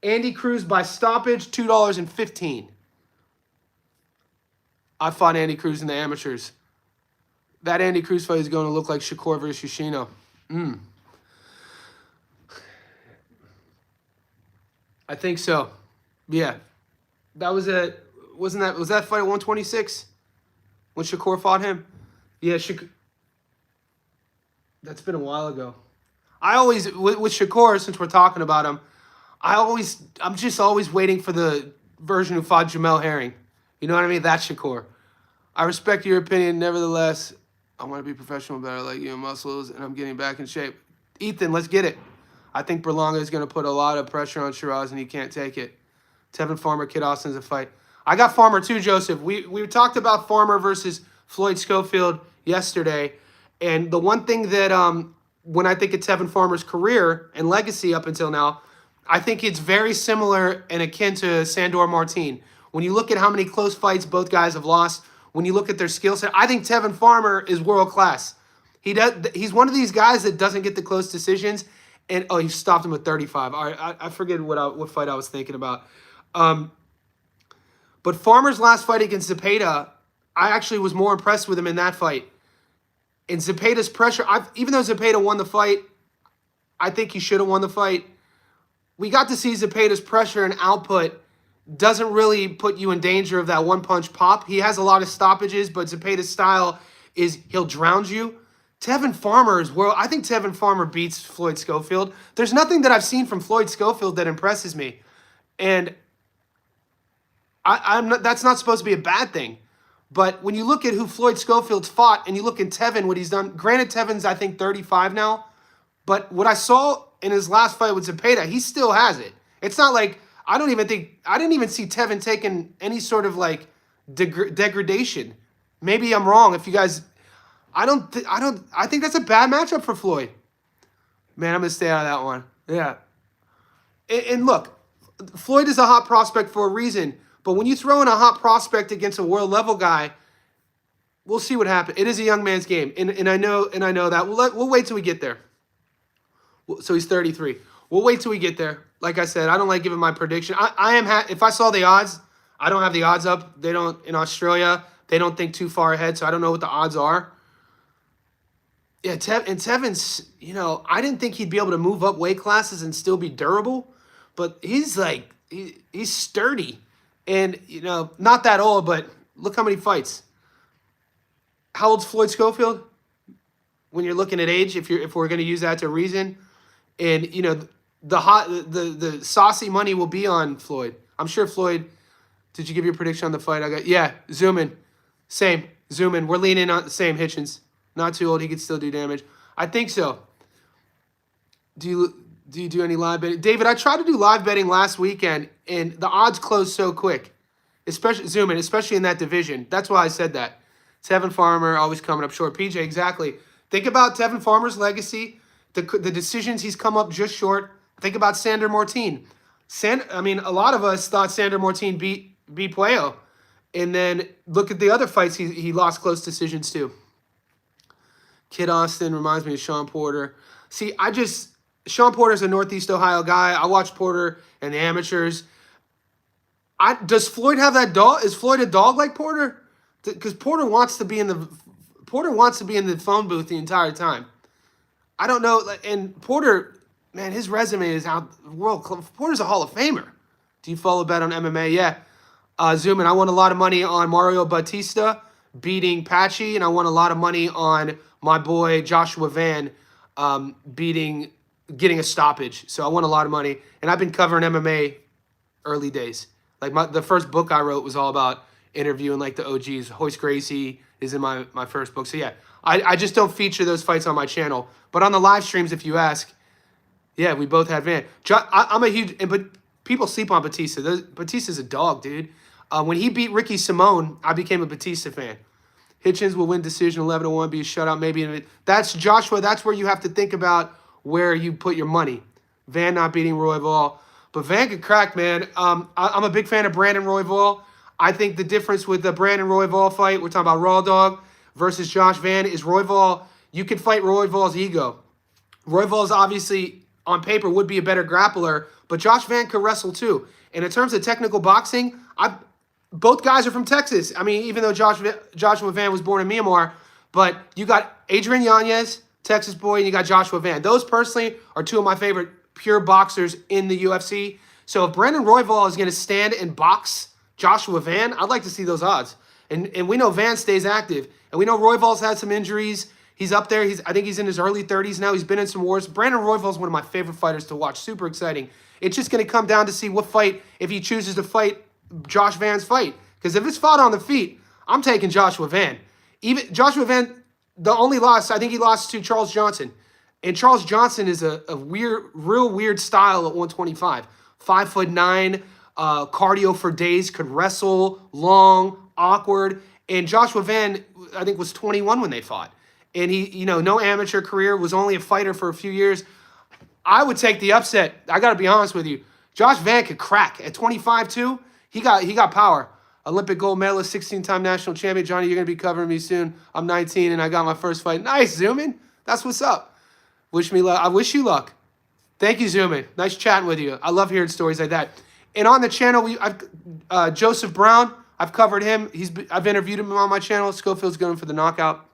Andy Cruz by stoppage, $2.15. I fought Andy Cruz in the amateurs. That Andy Cruz fight is going to look like Shakur versus Yoshino. I think so. Yeah. That was was that fight at 126? When Shakur fought him? Yeah, that's been a while ago. I always, with Shakur, since we're talking about him, I'm just always waiting for the version who fought Jamel Herring. You know what I mean? That's Shakur. I respect your opinion. Nevertheless, I want to be professional, better like you, muscles, and I'm getting back in shape. Ethan, let's get it. I think Berlanga is going to put a lot of pressure on Shiraz, and he can't take it. Tevin Farmer, Kid Austin's a fight. I got Farmer too, Joseph. We talked about Farmer versus Floyd Schofield yesterday, and the one thing that when I think of Tevin Farmer's career and legacy up until now, I think it's very similar and akin to Sandor Martin. When you look at how many close fights both guys have lost, when you look at their skill set, I think Tevin Farmer is world class. He's one of these guys that doesn't get the close decisions. And he stopped him at 35. All right, I forget what fight I was thinking about. But Farmer's last fight against Zepeda, I actually was more impressed with him in that fight. And Zepeda's pressure, even though Zepeda won the fight, I think he should have won the fight. We got to see Zepeda's pressure and output doesn't really put you in danger of that one-punch pop. He has a lot of stoppages, but Zepeda's style is he'll drown you. Tevin Farmer is world. I think Tevin Farmer beats Floyd Schofield. There's nothing that I've seen from Floyd Schofield that impresses me. And that's not supposed to be a bad thing. But when you look at who Floyd Schofield's fought and you look at Tevin, what he's done, granted Tevin's, I think, 35 now. But what I saw in his last fight with Zepeda, he still has it. It's not like, I didn't even see Tevin taking any sort of like degradation. Maybe I'm wrong. If you guys, I think that's a bad matchup for Floyd. Man, I'm going to stay out of that one. Yeah. And look, Floyd is a hot prospect for a reason. But when you throw in a hot prospect against a world level guy, we'll see what happens. It is a young man's game. And I know that. We'll wait till we get there. So he's 33. We'll wait till we get there. Like I said, I don't like giving my prediction. If I saw the odds, I don't have the odds up. They don't, in Australia, they don't think too far ahead, so I don't know what the odds are. Yeah, Tevin's, I didn't think he'd be able to move up weight classes and still be durable, but he's like, he's sturdy. And, not that old, but look how many fights. How old's Floyd Schofield? When you're looking at age, if we're going to use that to reason. And, the saucy money will be on Floyd. I'm sure Floyd, did you give your prediction on the fight? Yeah, zoom in. Same, zoom in. We're leaning on the same, Hitchens. Not too old, he could still do damage. I think so. Do you do any live betting? David, I tried to do live betting last weekend, and the odds closed so quick. Especially in that division. That's why I said that. Tevin Farmer always coming up short. PJ, exactly. Think about Tevin Farmer's legacy, the decisions he's come up just short. Think about Sandor Martin. A lot of us thought Sandor Martin beat Puello. And then look at the other fights he lost close decisions to. Kid Austin reminds me of Sean Porter. See, Sean Porter's a Northeast Ohio guy. I watch Porter and the amateurs. Does Floyd have that dog? Is Floyd a dog like Porter? Because Porter wants to be in the phone booth the entire time. I don't know. And Porter, man, his resume is out world. Porter's a Hall of Famer. Do you follow bet on MMA? Yeah. Zoom in. I won a lot of money on Mario Bautista beating Patchy, and I won a lot of money on my boy Joshua Van beating getting a stoppage. So I won a lot of money, and I've been covering MMA early days. Like the first book I wrote was all about interviewing like the OGs. Hoist Gracie is in my first book. So yeah, I just don't feature those fights on my channel. But on the live streams, if you ask, yeah, we both had Van. I'm a huge, but people sleep on Batista. Batista's a dog, dude. When he beat Ricky Simone, I became a Batista fan. Hitchens will win decision 11-1, be a shutout, maybe. That's Joshua. That's where you have to think about where you put your money. Van not beating Royval. But Van could crack, man. I'm a big fan of Brandon Royval. I think the difference with the Brandon Royval fight, we're talking about Raw Dog versus Josh Van, is Royval, you can fight Royval's ego. Royval's obviously, on paper, would be a better grappler, but Josh Van could wrestle too. And in terms of technical boxing, both guys are from Texas. I mean, even though Joshua Van was born in Myanmar, but you got Adrian Yanez, Texas boy, and you got Joshua Van. Those personally are two of my favorite pure boxers in the UFC. So if Brandon Royval is going to stand and box Joshua Van, I'd like to see those odds. And we know Van stays active. And we know Royval's had some injuries. He's up there. I think he's in his early 30s now. He's been in some wars. Brandon Royval's one of my favorite fighters to watch. Super exciting. It's just going to come down to see what fight, if he chooses to fight Josh Van's fight. Because if it's fought on the feet, I'm taking Joshua Van. Even Joshua Van, the only loss, I think he lost to Charles Johnson. And Charles Johnson is a real weird style at 125. 5'9", cardio for days, could wrestle, long, awkward. And Joshua Van, I think, was 21 when they fought. And he, no amateur career, was only a fighter for a few years. I would take the upset. I got to be honest with you. Josh Van could crack. At 25, too, he got power. Olympic gold medalist, 16-time national champion. Johnny, you're going to be covering me soon. I'm 19, and I got my first fight. Nice, Zoomin. That's what's up. Wish me luck. I wish you luck. Thank you, Zoomin. Nice chatting with you. I love hearing stories like that. And on the channel, Joseph Brown, I've covered him. I've interviewed him on my channel. Schofield's going for the knockout.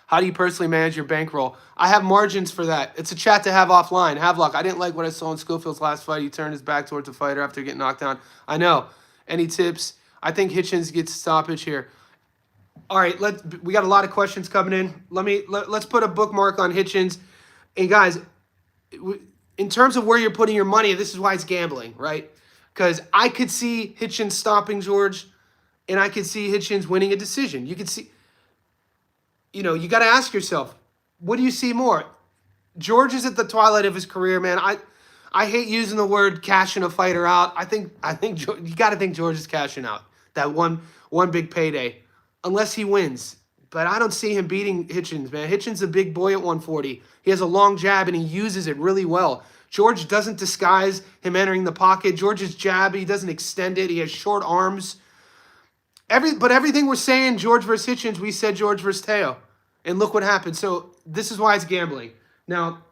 How do you personally manage your bankroll? I have margins for that. It's a chat to have offline. Have luck. I didn't like what I saw in Schofield's last fight. He turned his back towards the fighter after getting knocked down. I know. Any tips? I think Hitchens gets stoppage here. All right, we got a lot of questions coming in. Let's put a bookmark on Hitchens. And guys, in terms of where you're putting your money, this is why it's gambling, right? Because I could see Hitchens stopping George, and I could see Hitchens winning a decision. You could see, you got to ask yourself, what do you see more? George is at the twilight of his career, man. I hate using the word cashing a fighter out. I think you got to think George is cashing out that one big payday, unless he wins. But I don't see him beating Hitchens, man. Hitchens is a big boy at 140. He has a long jab, and he uses it really well. George doesn't disguise him entering the pocket. George's jab, he doesn't extend it. He has short arms. But everything we're saying, George versus Hitchens, we said George versus Teo. And look what happened. So this is why it's gambling. Now,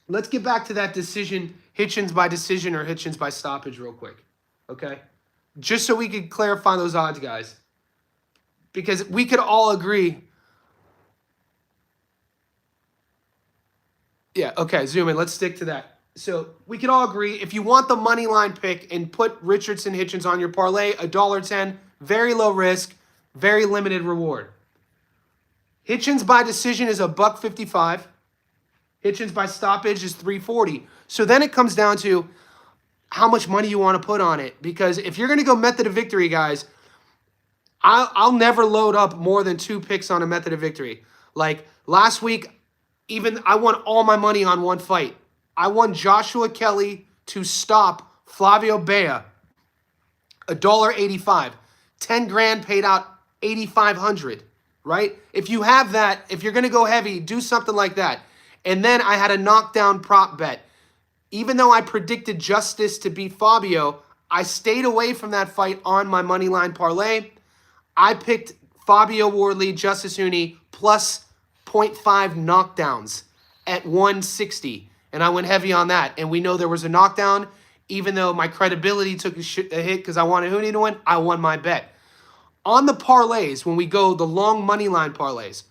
let's get back to that decision, Hitchens by decision or Hitchens by stoppage real quick. Okay? Just so we could clarify those odds, guys. Because we could all agree. Yeah, okay, zoom in. Let's stick to that. So we could all agree, if you want the money line pick and put Richardson Hitchens on your parlay, $1.10, very low risk, very limited reward. Hitchens by decision is $1.55. Hitchens by stoppage is $3.40. So then it comes down to how much money you want to put on it. Because if you're going to go method of victory, guys, I'll never load up more than 2 picks on a method of victory. Like last week, even I won all my money on one fight. I won Joshua Kelly to stop Flavio Bea, $1.85. 10 grand paid out 8,500, right? If you have that, if you're going to go heavy, do something like that. And then I had a knockdown prop bet. Even though I predicted Justice to beat Fabio, I stayed away from that fight on my moneyline parlay. I picked Fabio Wardley, Justice Uni, plus 0.5 knockdowns at 160. And I went heavy on that. And we know there was a knockdown. Even though my credibility took a hit because I wanted Huni to win, I won my bet. On the parlays, when we go the long money line parlays,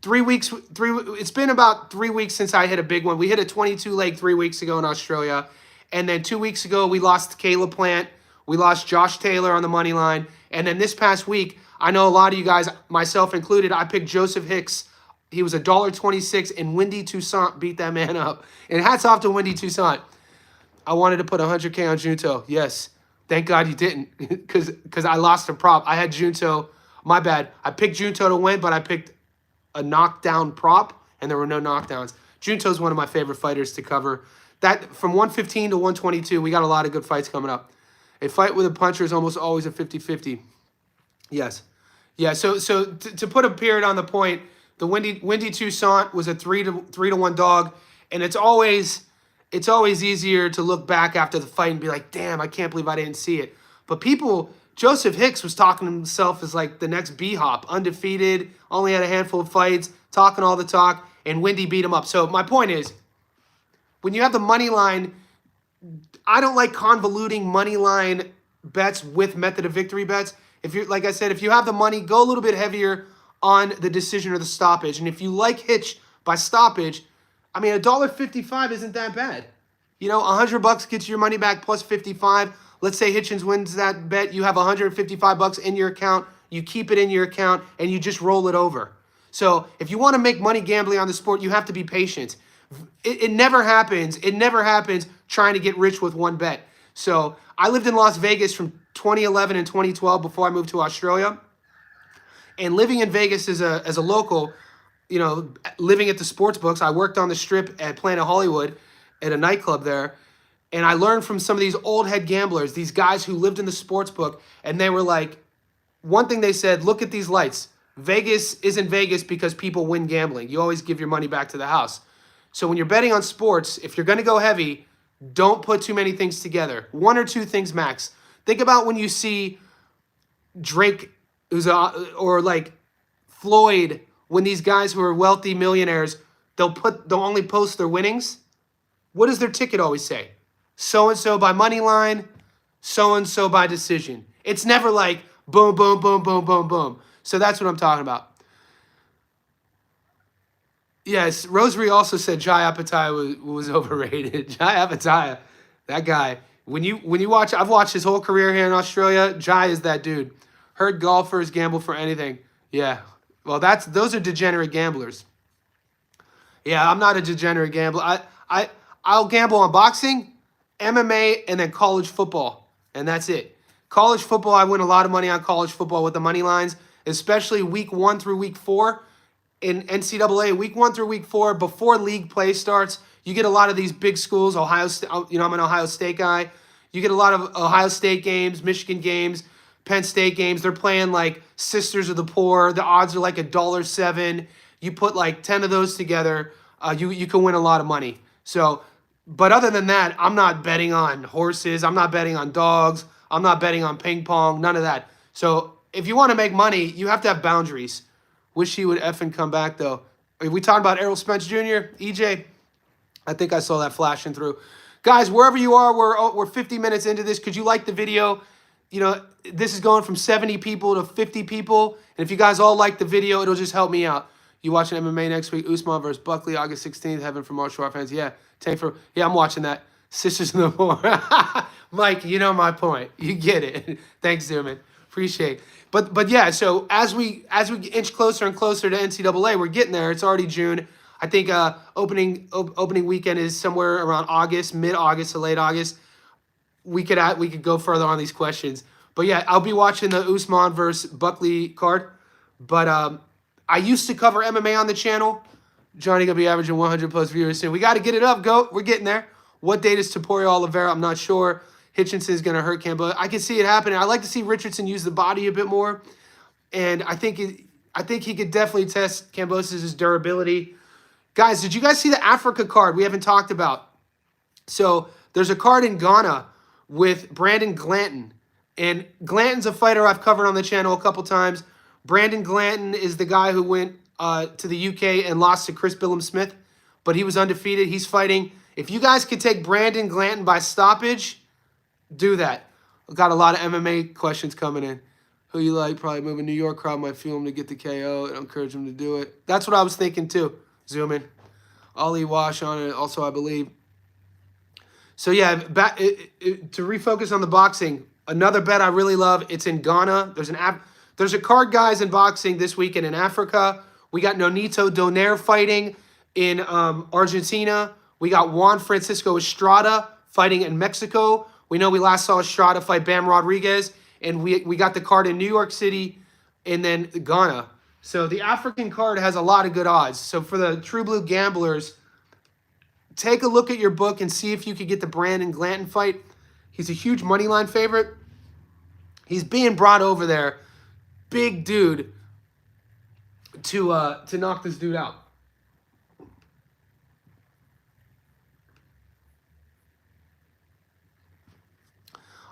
it's been about 3 weeks since I hit a big one. We hit a 22 leg 3 weeks ago in Australia. And then 2 weeks ago, we lost Caleb Plant. We lost Josh Taylor on the money line. And then this past week, I know a lot of you guys, myself included, I picked Joseph Hicks He was $1.26, and Windy Toussaint beat that man up. And hats off to Windy Toussaint. I wanted to put 100K on Junto. Yes. Thank God you didn't, because I lost a prop. I had Junto. My bad. I picked Junto to win, but I picked a knockdown prop, and there were no knockdowns. Junto's one of my favorite fighters to cover. That from 115 to 122, we got a lot of good fights coming up. A fight with a puncher is almost always a 50-50. Yes. Yeah, so to put a period on the point, the Windy Toussaint was a 3-1 dog, and it's always easier to look back after the fight and be like, damn, I can't believe I didn't see it. But Joseph Hicks was talking to himself as like the next B-Hop, undefeated, only had a handful of fights, talking all the talk, and Windy beat him up. So my point is, when you have the money line, I don't like convoluting money line bets with method of victory bets. If you're, like I said, if you have the money, go a little bit heavier on the decision or the stoppage. And if you like Hitch by stoppage, I mean, $1.55 isn't that bad. You know, $100 gets your money back plus 55. Let's say Hitchens wins that bet. You have $155 in your account. You keep it in your account, and you just roll it over. So if you want to make money gambling on the sport, you have to be patient. It never happens. It never happens trying to get rich with one bet. So I lived in Las Vegas from 2011 and 2012 before I moved to Australia. And living in Vegas as a local, you know, living at the sports books, I worked on the Strip at Planet Hollywood at a nightclub there. And I learned from some of these old head gamblers, these guys who lived in the sports book, and they were like, one thing they said, look at these lights. Vegas isn't Vegas because people win gambling. You always give your money back to the house. So when you're betting on sports, if you're going to go heavy, don't put too many things together. One or two things max. Think about when you see Drake, or like Floyd, when these guys who are wealthy millionaires, they'll only post their winnings. What does their ticket always say? So-and-so by money line, so-and-so by decision. It's never like boom, boom, boom, boom, boom, boom. So that's what I'm talking about. Yes, Rosary also said Jai Apataya was overrated. Jai Apataya, that guy. When you watch, I've watched his whole career here in Australia. Jai is that dude. Heard golfers gamble for anything. Yeah. Well, those are degenerate gamblers. Yeah, I'm not a degenerate gambler. I'll gamble on boxing, MMA, and then college football. And that's it. College football, I win a lot of money on college football with the money lines, especially week 1 through week 4. In NCAA, week 1 through week 4, before league play starts, you get a lot of these big schools. Ohio State, you know, I'm an Ohio State guy. You get a lot of Ohio State games, Michigan games, Penn State games. They're playing like Sisters of the Poor. The odds are like $1.07. You put like 10 of those together, you can win a lot of money. So, but other than that, I'm not betting on horses. I'm not betting on dogs. I'm not betting on ping pong. None of that. So if you want to make money, you have to have boundaries. Wish he would effing come back, though. Are we talking about Errol Spence Jr., EJ? I think I saw that flashing through. Guys, wherever you are, we're 50 minutes into this. Could you like the video? You know, this is going from 70 people to 50 people. And if you guys all like the video, it'll just help me out. You watching MMA next week? Usman versus Buckley, August 16th. Heaven for martial art fans. Yeah, I'm watching that. Sisters in the War. Mike, you know my point. You get it. Thanks, Zoomin. Appreciate it. But yeah, so as we inch closer and closer to NCAA, we're getting there. It's already June. I think opening weekend is somewhere around August, mid-August to late August. We could go further on these questions. But yeah, I'll be watching the Usman versus Buckley card. But I used to cover MMA on the channel. Johnny gonna be averaging 100 plus viewers soon. We got to get it up, goat. We're getting there. What date is Taporio Oliveira? I'm not sure. Hitchens is going to hurt Cambosos. I can see it happening. I like to see Richardson use the body a bit more. And I think he could definitely test Kambosos' durability. Guys, did you guys see the Africa card we haven't talked about? So there's a card in Ghana with Brandon Glanton. And Glanton's a fighter I've covered on the channel a couple times. Brandon Glanton is the guy who went to the UK and lost to Chris Billum-Smith. But he was undefeated. He's fighting. If you guys could take Brandon Glanton by stoppage, do that. I've got a lot of MMA questions coming in. Who you like? Probably moving New York crowd might feel him to get the KO. I encourage him to do it. That's what I was thinking too. Zoom in. Ali Wash on it also, I believe. So yeah, to refocus on the boxing, another bet I really love. It's in Ghana. There's a card, guys, in boxing this weekend in Africa. We got Nonito Donaire fighting in Argentina. We got Juan Francisco Estrada fighting in Mexico. We know we last saw Estrada fight Bam Rodriguez. And we got the card in New York City and then Ghana. So the African card has a lot of good odds. So for the True Blue gamblers, take a look at your book and see if you could get the Brandon Glanton fight. He's a huge money line favorite. He's being brought over there, big dude, to knock this dude out.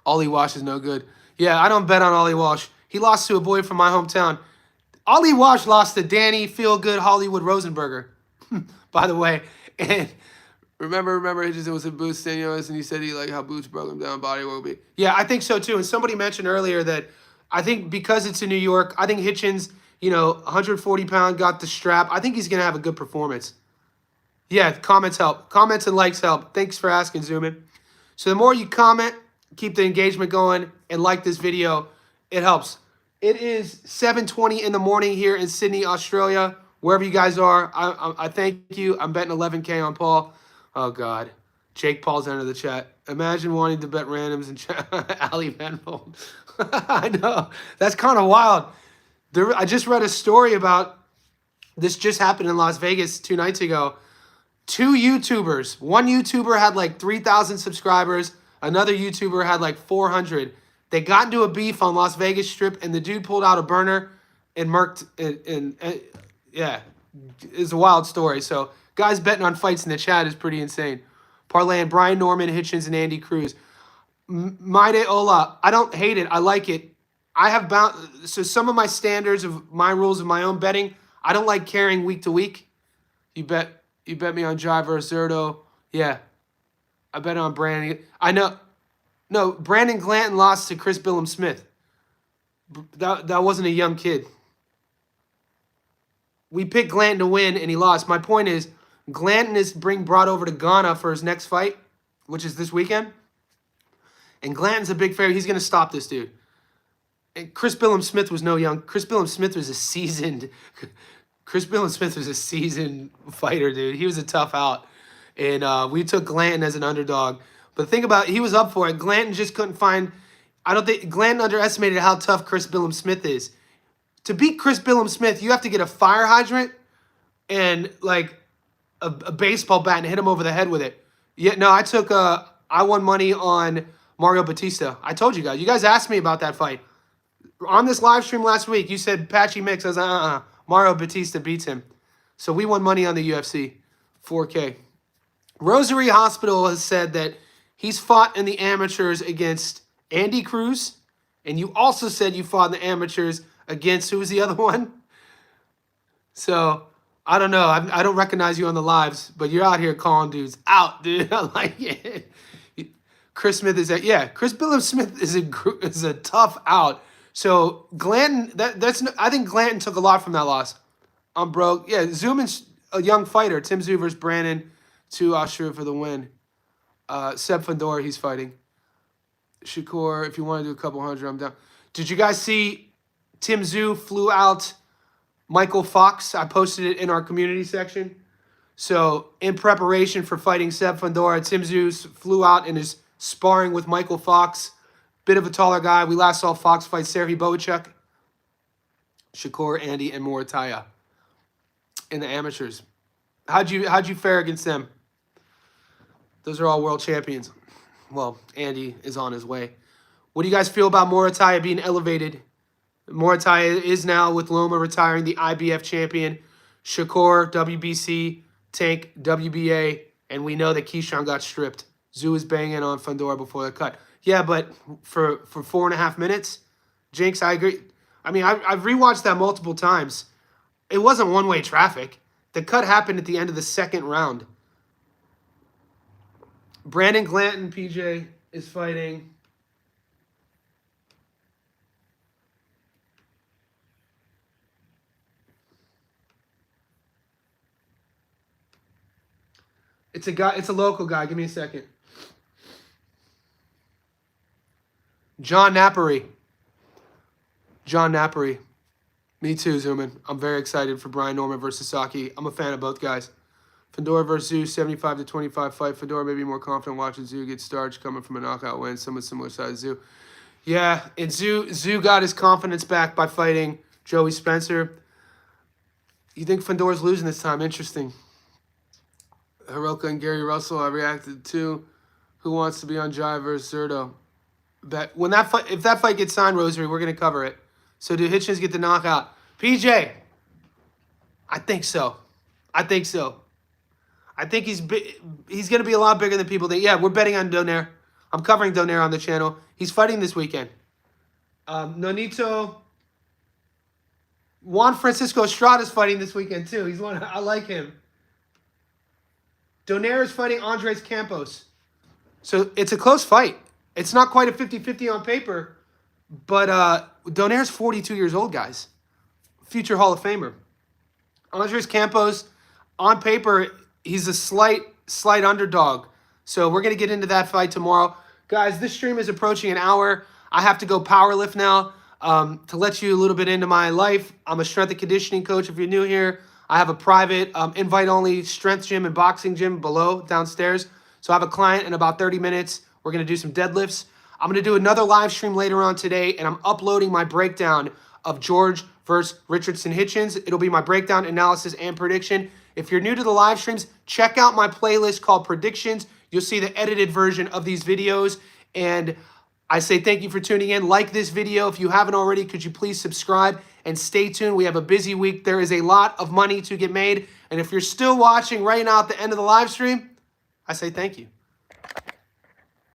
Ollie Wash is no good. Yeah, I don't bet on Ollie Wash. He lost to a boy from my hometown. Ollie Wash lost to Danny Feelgood Hollywood Rosenberger, by the way. And remember, Hitchens was in Boots Daniels, and he said he liked how Boots broke him down, body will be. Yeah, I think so too. And somebody mentioned earlier that I think because it's in New York, I think Hitchens, 140-pound, got the strap. I think he's going to have a good performance. Yeah, comments help. Comments and likes help. Thanks for asking, Zoomin. So the more you comment, keep the engagement going, and like this video, it helps. It is 7:20 in the morning here in Sydney, Australia. Wherever you guys are, I thank you. I'm betting 11K on Paul. Oh, God. Jake Paul's entered the chat. Imagine wanting to bet randoms in chat. Ali Venfold. I know. That's kind of wild. I just read a story about this just happened in Las Vegas 2 nights ago. 2 YouTubers. One YouTuber had like 3,000 subscribers. Another YouTuber had like 400. They got into a beef on Las Vegas Strip, and the dude pulled out a burner and murked. And yeah, it's a wild story. So guys betting on fights in the chat is pretty insane. Parlaying Brian Norman, Hitchens, and Andy Cruz. Maide Ola, I don't hate it. I like it. I have so some of my standards of my rules of my own betting, I don't like carrying week to week. You bet me on Jiver Zerto. Yeah. I bet on Brandon. I know. No, Brandon Glanton lost to Chris Billum Smith. That wasn't a young kid. We picked Glanton to win, and he lost. My point is, Glanton is brought over to Ghana for his next fight, which is this weekend. And Glanton's a big favorite. He's going to stop this dude. And Chris Billum Smith was no young. Chris Billum Smith was a seasoned. Chris Billum Smith was a seasoned fighter, dude. He was a tough out. And we took Glanton as an underdog. But think about it, he was up for it. Glanton just couldn't find. I don't think Glanton underestimated how tough Chris Billum Smith is. To beat Chris Billum Smith, you have to get a fire hydrant and like a baseball bat and hit him over the head with it. Yeah, no, I won money on Mario Batista. I told you guys. You guys asked me about that fight. On this live stream last week, you said Patchy Mix. I was like, Mario Batista beats him. So we won money on the UFC. 4K. Rosary Hospital has said that he's fought in the amateurs against Andy Cruz. And you also said you fought in the amateurs against, who was the other one? So, I don't know. I don't recognize you on the lives, but you're out here calling dudes out, dude. I like it. Chris Smith is Chris Billum Smith is a tough out. So Glanton, I think Glanton took a lot from that loss. I'm broke. Yeah, Zuman's a young fighter. Tim Tszyu versus Brandon, 2 Austria for the win. Seb Fandor, he's fighting. Shakur, if you want to do a couple hundred, I'm down. Did you guys see Tim Tszyu flew out Michael Fox? I posted it in our community section. So in preparation for fighting Seb Fandor, Tim Tszyu flew out and is sparring with Michael Fox. Bit of a taller guy. We last saw Fox fight Serhii Bohachuk, Shakur, Andy, and Morataya in the amateurs. How'd you fare against them? Those are all world champions. Well, Andy is on his way. What do you guys feel about Morataya being elevated? Morataya is now, with Loma retiring, the IBF champion. Shakur, WBC, Tank, WBA, and we know that Keyshawn got stripped. Tszyu is banging on Fandor before the cut. Yeah, but for 4.5 minutes, Jinx, I agree. I mean, I've rewatched that multiple times. It wasn't one-way traffic. The cut happened at the end of the second round. Brandon Glanton, PJ, is fighting. It's a guy. It's a local guy. Give me a second. John Nappery. Me too, Zuman. I'm very excited for Brian Norman versus Saki. I'm a fan of both guys. Fedor versus Zhu, 75 to 25 fight. Fedor may be more confident watching Zhu get starched coming from a knockout win. Someone similar size Zhu. Yeah, and Zhu got his confidence back by fighting Joey Spencer. You think Fedor's losing this time? Interesting. Hiroka and Gary Russell, I reacted to. Who wants to be on Jai versus Zerto? Bet when that fight, if that fight gets signed, Rosary, we're gonna cover it. So do Hitchens get the knockout? PJ, I think so. I think so. I think he's going to be a lot bigger than people think. Yeah, we're betting on Donaire. I'm covering Donaire on the channel. He's fighting this weekend. Nonito. Juan Francisco Estrada's fighting this weekend, too. He's one. I like him. Donaire is fighting Andres Campos. So it's a close fight. It's not quite a 50-50 on paper, but Donaire's 42 years old, guys. Future Hall of Famer. Andres Campos, on paper, he's a slight underdog. So we're going to get into that fight tomorrow. Guys, this stream is approaching an hour. I have to go powerlift now. To let you a little bit into my life, I'm a strength and conditioning coach. If you're new here, I have a private invite-only strength gym and boxing gym below, downstairs. So I have a client in about 30 minutes. We're going to do some deadlifts. I'm going to do another live stream later on today, and I'm uploading my breakdown of George versus Richardson Hitchins. It'll be my breakdown, analysis, and prediction. If you're new to the live streams, check out my playlist called Predictions. You'll see the edited version of these videos. And I say thank you for tuning in. Like this video. If you haven't already, could you please subscribe and stay tuned? We have a busy week. There is a lot of money to get made. And if you're still watching right now at the end of the live stream, I say thank you.